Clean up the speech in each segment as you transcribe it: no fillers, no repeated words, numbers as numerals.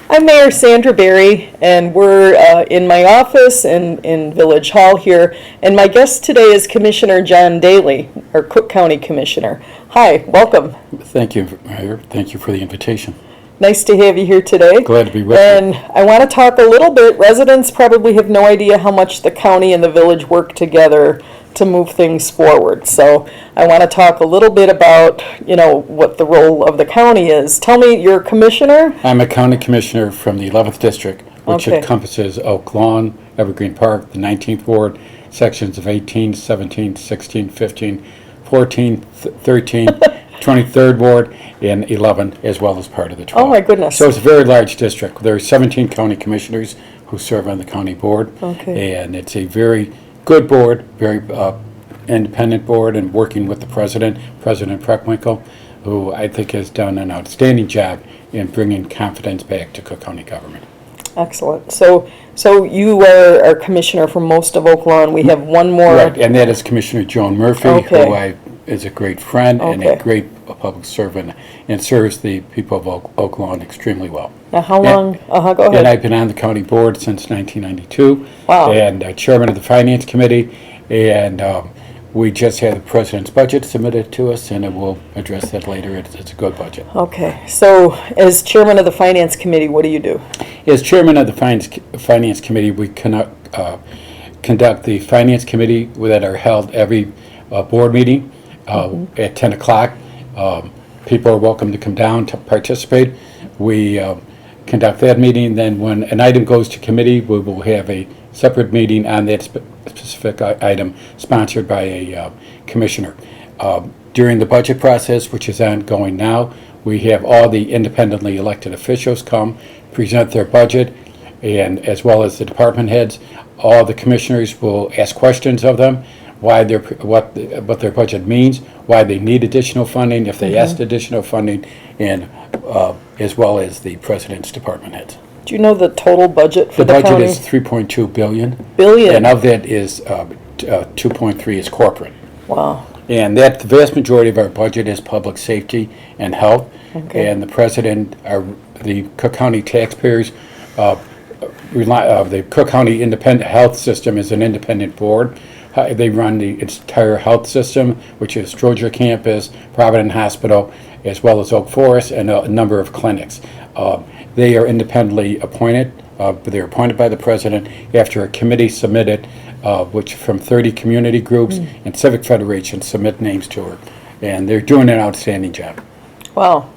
I'm Mayor Sandra Berry, and we're in my office in Village Hall here. And my guest today is Commissioner John Daley, our Cook County Commissioner. Hi, welcome. Thank you, Mayor. Thank you for the invitation. Nice to have you here today. Glad to be with and you. And I want to talk a little bit. Residents probably have no idea how much the county and the village work together to move things forward. So I want to talk a little bit about, what the role of the county is. Tell me, you're a commissioner? I'm a county commissioner from the 11th District, which Okay. encompasses Oak Lawn, Evergreen Park, the 19th Ward, sections of 18, 17, 16, 15, 14, 13, 23rd Ward, and 11, as well as part of the 12. Oh, my goodness. So it's a very large district. There are 17 county commissioners who serve on the county board. Okay. And it's a very good board, very independent board, and working with the President Preckwinkle, who I think has done an outstanding job in bringing confidence back to Cook County government. Excellent. So you are our commissioner for most of Oak Lawn. We have one more. Right, and that is Commissioner Joan Murphy, Okay. is a great friend and Okay. a great public servant, and serves the people of Oak Lawn extremely well. Now, how long? Go ahead. And I've been on the county board since 1992. Wow. And chairman of the finance committee, and we just had the president's budget submitted to us, and we'll address that later. It's a good budget. Okay. So as chairman of the finance committee, what do you do? As chairman of the finance committee, we conduct the finance committee that are held every board meeting at 10 o'clock. People are welcome to come down to participate. We conduct that meeting. Then when an item goes to committee, we will have a separate meeting on that specific item sponsored by a commissioner. During the budget process, which is ongoing now, we have all the independently elected officials come, present their budget, and as well as the department heads. All the commissioners will ask questions of them, what their budget means, why they need additional funding, if they asked additional funding, and as well as the president's department heads. Do you know the total budget for the budget county? is $3.2 billion. Billion. And of that is 2.3 is corporate. Wow. And that the vast majority of our budget is public safety and health. Okay. And the president, the Cook County taxpayers, the Cook County Independent Health System is an independent board. They run the entire health system, which is Stroger Campus, Providence Hospital, as well as Oak Forest, and a number of clinics. They are independently appointed. They're appointed by the president after a committee submitted, which from 30 community groups and civic federations submit names to her. And they're doing an outstanding job. Wow.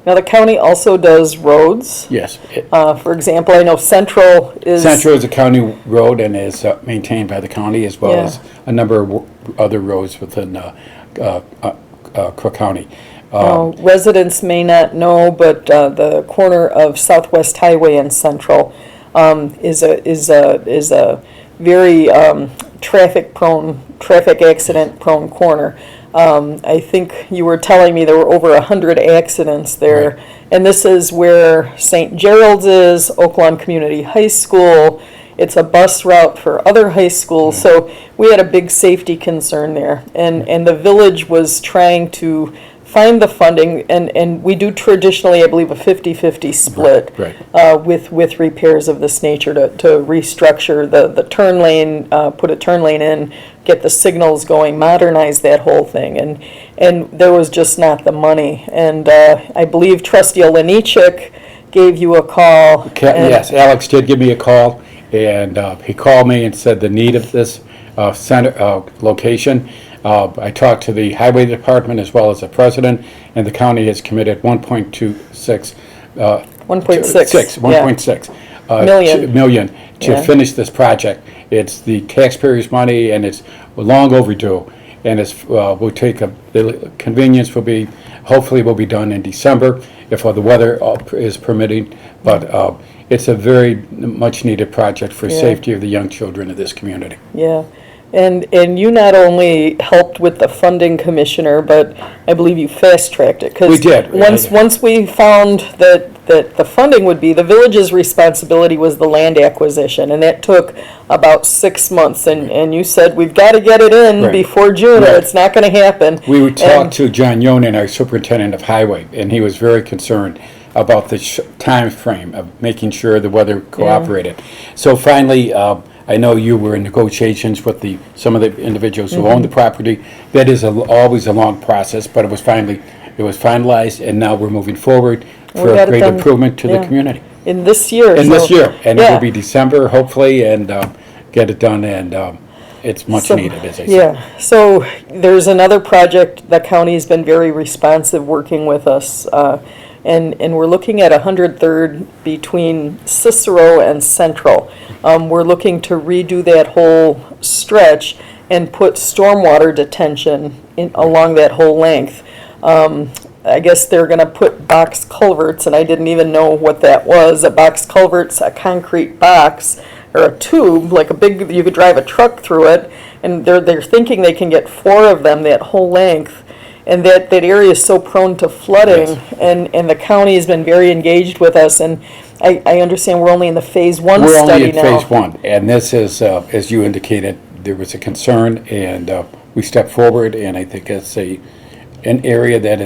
Now, the county also does roads. Yes. For example, I know Central is... Central is a county road and is maintained by the county, as well as a number of other roads within Cook County. Residents may not know, but the corner of Southwest Highway and Central is a very traffic accident prone corner. I think you were telling me there were over 100 accidents there, Right. And this is where St. Gerald's is, Oak Lawn Community High School. It's a bus route for other high schools, so we had a big safety concern there, and the village was trying to find the funding, and we do traditionally, I believe, a 50-50 split. Right. With repairs of this nature to restructure the turn lane, put a turn lane in, get the signals going, modernize that whole thing, and there was just not the money. And I believe Trustee Olenichik gave you a call. Yes, Alex did give me a call, and he called me and said the need of this center location. I talked to the highway department as well as the president, and the county has committed 1.26 million to finish this project. It's the taxpayers' money, and it's long overdue. And it's will take the convenience hopefully will be done in December if the weather is permitting. But it's a very much needed project for safety of the young children of this community. Yeah. And you not only helped with the funding, Commissioner, but I believe you fast-tracked it. We did. Once we found that the funding would be, the village's responsibility was the land acquisition, and that took about 6 months. And you said, we've got to get it in before June, or it's not going to happen. We talked to John Yonan, our superintendent of highway, and he was very concerned about the time frame of making sure the weather cooperated. So finally, I know you were in negotiations with some of the individuals who own the property. That is always a long process, but it was finalized, and now we're moving forward for a got it great done. improvement to the Yeah. community. In this year. In this year, and it yeah. will be December, hopefully, and get it done, and it's much So, needed, as I said. Yeah, so there's another project, the county's been very responsive working with us, and we're looking at 103rd between Cicero and Central. We're looking to redo that whole stretch and put stormwater detention along that whole length. I guess they're gonna put box culverts, and I didn't even know what that was. A box culvert's a concrete box or a tube, like a big, you could drive a truck through it, and they're thinking they can get 4 of them that whole length. And that area is so prone to flooding, Yes. and the county has been very engaged with us, and I understand we're only in the phase 1 We're study only in now. phase 1, and this is, as you indicated, there was a concern, and we stepped forward, and I think it's an area that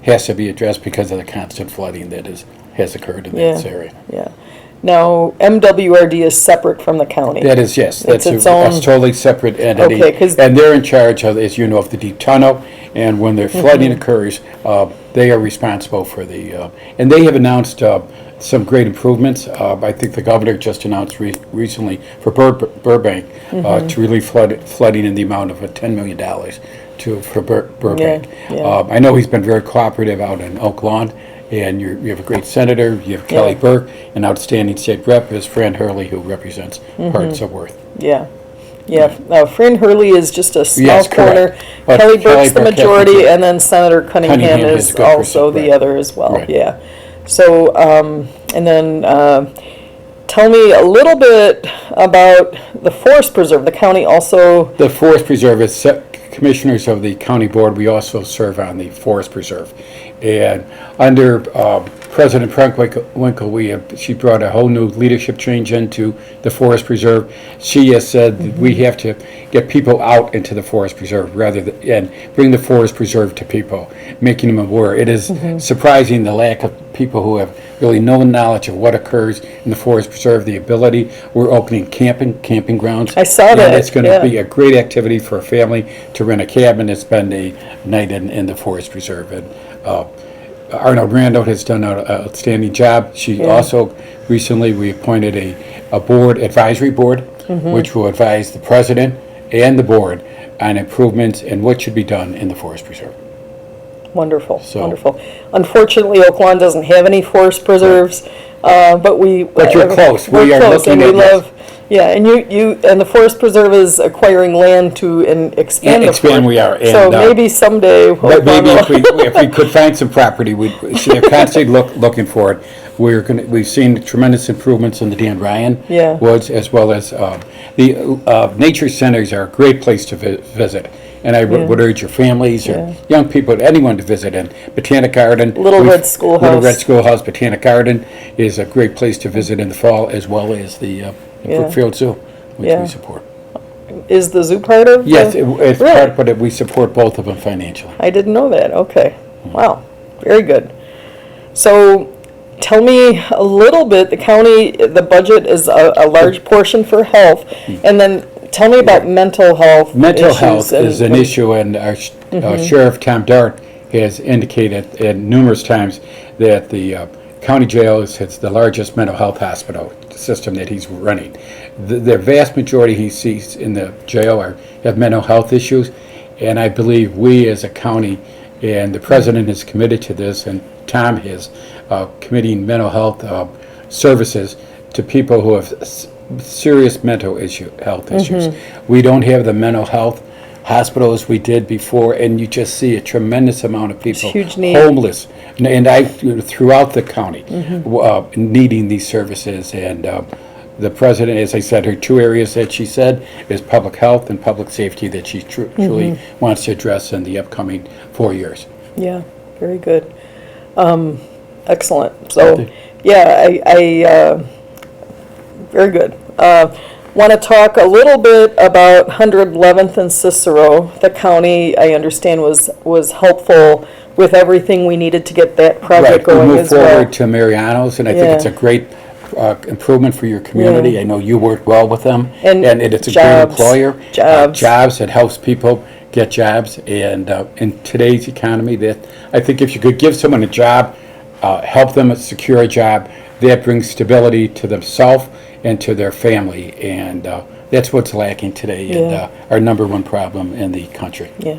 has to be addressed because of the constant flooding that has occurred in this area. Yeah. Now, MWRD is separate from the county. That is, yes, that's its a own- totally separate entity. Okay, 'cause- and they're in charge of, as you know, of the deep tunnel, and when the flooding occurs, they are responsible for and they have announced some great improvements. I think the governor just announced recently for Burbank to relieve flooding in the amount of $10 million for Burbank. Yeah. I know he's been very cooperative out in Oak Lawn, and you have a great senator. You have Kelly Burke, an outstanding state rep, is Fran Hurley, who represents parts of Worth. Yeah. Fran Hurley is just a small Yes, correct. corner. But Kelly Burke's the Burke has majority, the- and then Senator Cunningham Cunningham is is a good also person, the right. other as well, Right. yeah. So, and then, tell me a little bit about the Forest Preserve. The county also, The Forest Preserve is commissioners of the county board. We also serve on the Forest Preserve. And under President Winkle, she brought a whole new leadership change into the Forest Preserve. She has said that we have to get people out into the Forest Preserve and bring the Forest Preserve to people, making them aware. It is surprising the lack of people who have really no knowledge of what occurs in the Forest Preserve, the ability. We're opening camping grounds. I saw that, And it's going to yeah. be a great activity for a family to rent a cabin and spend a night in the Forest Preserve. And Arnold Randall has done an outstanding job. She also, recently, we appointed a board, advisory board, which will advise the president and the board on improvements and what should be done in the Forest Preserve. wonderful, So- wonderful. Unfortunately, Oak Lawn doesn't have any forest preserves, but we. But you're close. We're We are close, looking and we at- love, yeah, and and the Forest Preserve is acquiring land to expand the Expand, forest. we are, So and, maybe someday. But maybe Oak if we could find some property, they're constantly looking for it. We've seen tremendous improvements in the Dan Ryan Yeah. woods, as well as the nature centers are a great place to visit. And I would urge your families or young people, anyone to visit. And Botanic Garden. Little Red Schoolhouse. Little Red Schoolhouse, Botanic Garden is a great place to visit in the fall, as well as the Brookfield Zoo, which Yeah. we support. Is the zoo part of? Yes, the- it's Really? part, but we support both of them financially. I didn't know that. Okay. Wow. Very good. So tell me a little bit, the county, the budget is a large portion for health. And then tell me about mental health Mental issues health and- is an issue, and our Sheriff Tom Dart has indicated numerous times that the county jail is the largest mental health hospital system that he's running. The vast majority he sees in the jail have mental health issues, and I believe we as a county, and the president is committed to this, and Tom is committing mental health services to people who have serious health issues. We don't have the mental health hospitals we did before, and you just see a tremendous amount of people huge need. homeless, and throughout the county needing these services. And the president, as I said, her 2 areas that she said is public health and public safety that she truly wants to address in the upcoming 4 years. Yeah, very good. Excellent. So, Okay. yeah, very good. Want to talk a little bit about 111th and Cicero. The county, I understand, was helpful with everything we needed to get that project going We moved as well. forward to Mariano's, and I think it's a great improvement for your community. I know you work well with them, And it's a jobs, great employer. jobs. Jobs, it helps people get jobs, and in today's economy, that I think if you could give someone a job, help them secure a job, that brings stability to themselves and to their family, and that's what's lacking today, and our number one problem in the country. Yeah.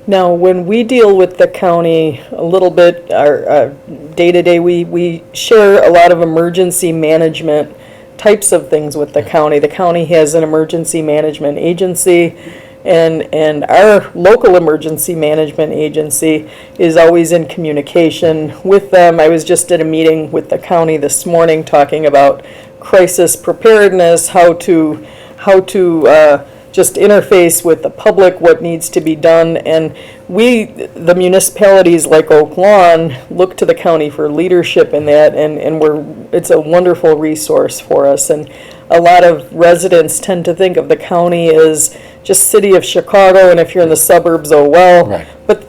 Now, when we deal with the county a little bit, our day-to-day, we share a lot of emergency management types of things with the county. The county has an emergency management agency, and our local emergency management agency is always in communication with them. I was just at a meeting with the county this morning talking about crisis preparedness, how to just interface with the public, what needs to be done, and the municipalities like Oak Lawn, look to the county for leadership in that, and it's a wonderful resource for us. And a lot of residents tend to think of the county as just city of Chicago, and if you're in the suburbs, oh well. Right. But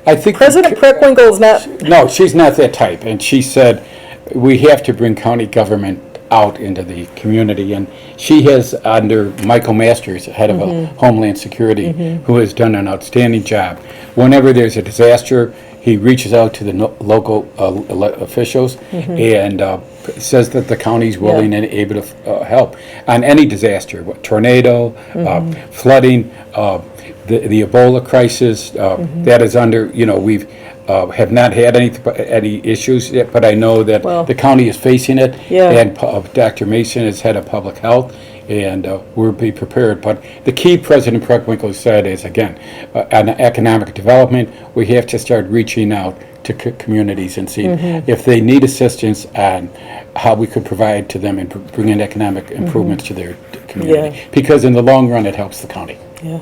I think President Preckwinkle is not. No, she's not that type, and she said we have to bring county government out into the community, and she has, under Michael Masters, head of Homeland Security, who has done an outstanding job. Whenever there's a disaster, he reaches out to the local officials and says that the county's willing and able to help on any disaster, tornado, flooding, the Ebola crisis, that is under, we've have not had any issues yet, but I know that the county is facing it, and Dr. Mason is head of public health, and we'll be prepared. But the key President Preckwinkle said is, again, on economic development, we have to start reaching out to communities and see if they need assistance on how we could provide to them and bring in economic improvements to their community. Because in the long run, it helps the county. Yeah.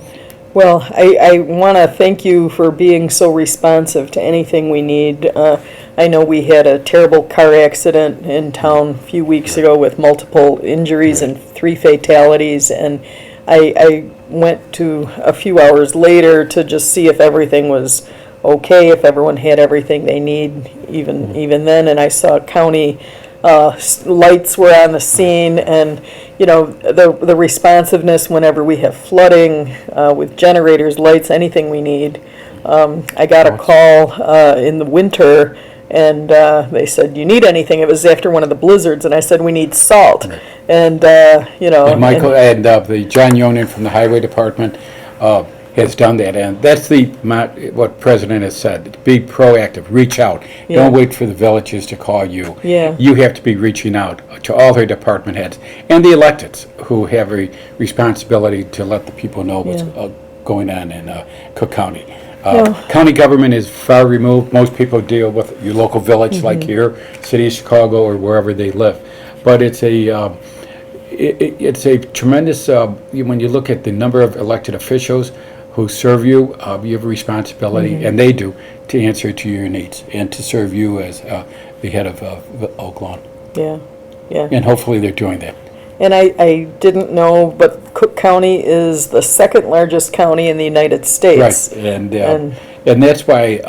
Well, I want to thank you for being so responsive to anything we need. I know we had a terrible car accident in town a few weeks ago with multiple injuries and 3 fatalities, and I went to a few hours later to just see if everything was okay, if everyone had everything they need, even then, and I saw county lights were on the scene, and the responsiveness whenever we have flooding with generators, lights, anything we need. I got a call in the winter, and they said, "You need anything?" It was after one of the blizzards, and I said, "We need salt." And And Michael and the John Yonan from the Highway Department has done that, and that's what President has said. Be proactive, reach out. Don't wait for the villages to call you. You have to be reaching out to all their department heads and the electeds who have a responsibility to let the people know what's going on in Cook County. County government is far removed. Most people deal with your local village, like here, city of Chicago, or wherever they live. But it's a tremendous, when you look at the number of elected officials who serve you, you have a responsibility, and they do, to answer to your needs and to serve you as the head of Oak Lawn. Yeah. And hopefully they're doing that. And I didn't know, but Cook County is the second largest county in the United States. Right, and that's why,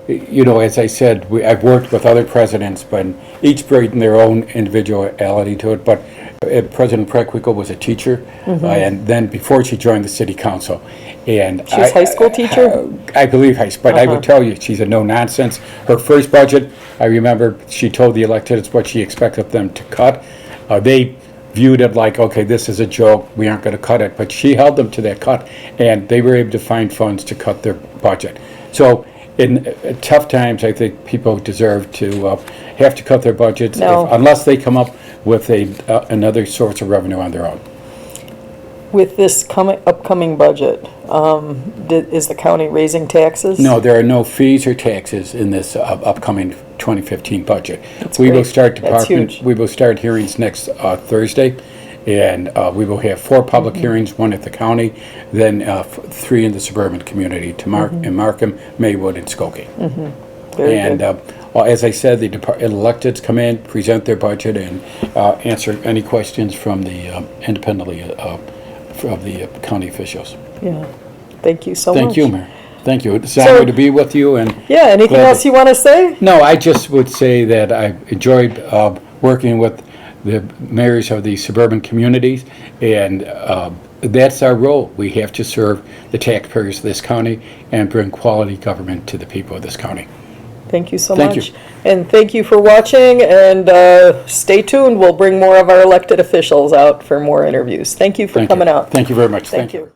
as I said, I've worked with other presidents, but each bring their own individuality to it. But President Preckwinkle was a teacher, and then before she joined the city council. And she's a high school teacher? I believe high school, but I would tell you, she's a no-nonsense. Her first budget, I remember she told the electeds what she expected them to cut. They viewed it like, okay, this is a joke, we aren't going to cut it. But she held them to that cut, and they were able to find funds to cut their budget. So in tough times, I think people deserve to have to cut their budgets unless they come up with another source of revenue on their own. With this upcoming budget, is the county raising taxes? No, there are no fees or taxes in this upcoming 2015 budget. We will start hearings next Thursday, and we will have 4 public hearings, 1 at the county, then 3 in the suburban community, in Markham, Maywood, and Skokie. Very And good. well, as I said, the electeds come in, present their budget, and answer any questions from the independently of the county officials. Yeah. Thank you so much. Thank you, Mayor. Thank you. It's an honor to be with you. And Yeah, anything glad else you want to say? no, I just would say that I enjoyed working with the mayors of the suburban communities, and that's our role. We have to serve the taxpayers of this county and bring quality government to the people of this county. Thank you so Thank much. you. And thank you for watching, and stay tuned. We'll bring more of our elected officials out for more interviews. Thank you for Thank coming you. out. Thank you very much. Thank you.